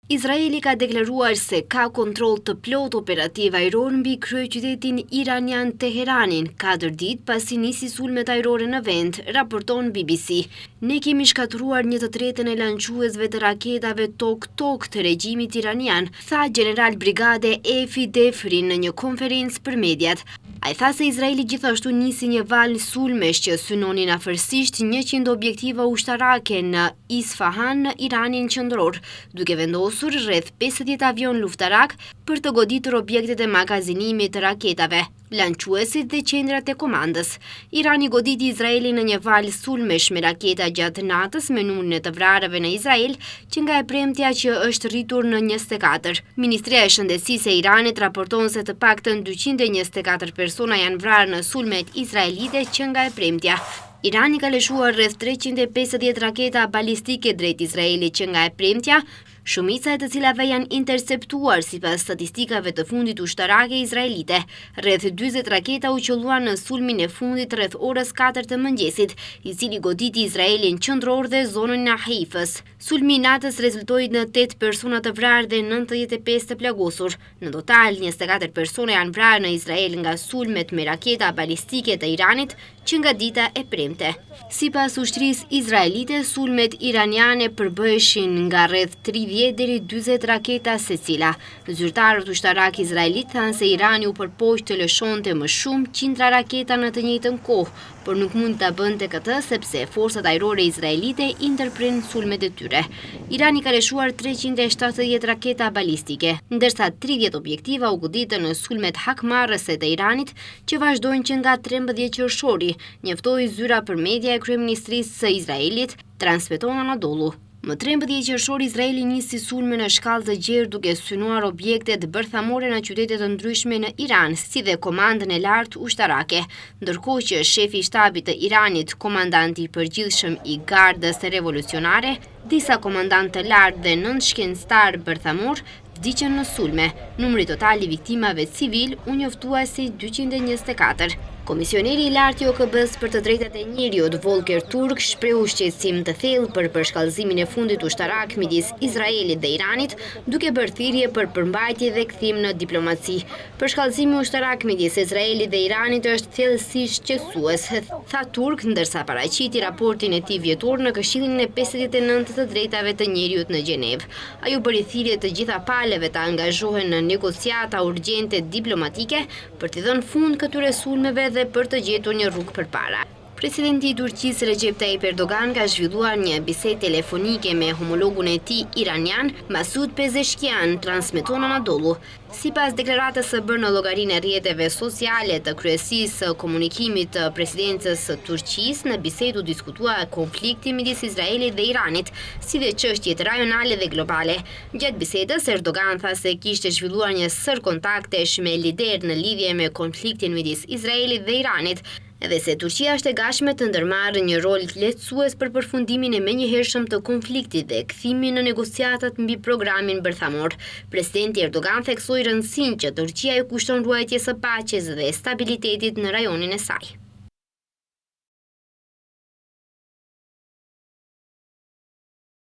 Izraeli ka deklaruar se ka kontroll të plot operativ ajror mbi kryeqytetin iranian Teheranin, 4 ditë pasi nisi sulmet ajrore në vend, raporton BBC. Ne kemi shkatruar 1/3 e lançuesve të raketave tok-tok të regjimit iranian, tha general brigade Efi Defri në një konferencë për mediat. Ai tha se Izraeli gjithashtu nisi një valë sulmesh që synonin afërsisht 100 objektiva ushtarake në Isfahan në Iranin qendror, duke vendosur rreth 50 avion luftarak për të goditur objektet e magazinimit të raketave, lançuesit dhe qendrat e komandës. Irani goditi Izraelin në një valë sulmesh me raketa gjatë natës me numrin e të vrarëve në Izrael, që nga e premtja që është rritur në 24. Ministria e Shëndetësisë e Iranit raporton se të paktën 224 persona janë vrarë në sulmet izraelite që nga e premtja. Irani ka lëshuar rreth 350 raketa balistike drejt Izraelit që nga e premtja, shumica e të cilave janë interceptuar sipas statistikave të fundit ushtarake izraelite. Rreth 40 raketa u qelluan në sulmin e fundit rreth orës 4 të mëngjesit, i cili goditi Izraelin qendror dhe zonën e Haifës. Sulmi i natës rezultoi në 8 persona të vrarë dhe 95 të plagosur. Në total, 24 persona janë vrarë në Izrael nga sulmet me raketa balistike të Iranit që nga dita e premte. Sipas ushtrisë izraelite, sulmet iraniane përbëheshin nga rreth 30 deri 40 raketa secila. Zyrtarët ushtarak izraelit thanë se Irani u përpoq të lëshonte më shumë qindra raketa në të njëjtën kohë, por nuk mund ta bënte këtë sepse forcat ajrore izraelite i ndërprin sulmet e tyre. Irani ka lëshuar 370 raketa balistike, ndërsa 30 objektiva u goditën në sulmet hakmarrëse të Iranit që vazhdojnë që nga 13 qershori, njoftoi zyra për media e kryeministrisë së Izraelit, transmeton Anadolu. Më 13 qershor Izraeli nisi sulme në shkallë të gjerë duke synuar objektet bërthamore në qytete të ndryshme në Iran, si dhe komandën e lartë ushtarake, ndërkohë që shefi i shtabit të Iranit, komandanti i përgjithshëm i Gardës Revolucionare, disa komandantë të lartë dhe 9 shkencëtar bërthamor vdiqën në sulme. Numri total i viktimave civil u njoftua si 224. Komisioneri i lartë i OKB-s për të drejtat e njeriut, Volker Turk, shprehu shqetësim të thellë për përshkallëzimin e fundit ushtarak midis Izraelit dhe Iranit, duke bërë thirrje për përmbajtje dhe kthim në diplomaci. Përshkallëzimi ushtarak midis Izraelit dhe Iranit është thellësisht shqetësues, tha Turk, ndërsa paraqiti raportin e tij vjetor në Këshillin e 59 të drejtave të njeriut në Gjenev. Ai u bëri thirrje të gjitha palëve të angazhohen në negociata urgjente diplomatike për të dhënë fund këtyre sulmeve dhe për të gjetur një rrugë përpara. Presidenti i Turqisë Recep Tayyip Erdogan ka zhvilluar një bisedë telefonike me homologun e tij iranian, Masud Pezeshkian, transmeton Anadolu. Sipas deklaratës së bërë në llogarinë e rrjeteve sociale të kryesisë së komunikimit të presidencës së Turqisë, në bisedë u diskutua konflikti midis Izraelit dhe Iranit, si dhe çështjet rajonale dhe globale. Gjatë bisedës, Erdogan tha se kishte zhvilluar një sër kontaktesh me liderë në lidhje me konfliktin midis Izraelit dhe Iranit, edhe se Turqia është e gatshme të ndërmarrë një rol lehtësues për përfundimin e menjëhershëm të konfliktit dhe kthimin në negociatat mbi programin bërthamor. Presidenti Erdogan theksoi rëndësinë që Turqia i kushton ruajtjes së paqes dhe stabilitetit në rajonin e saj.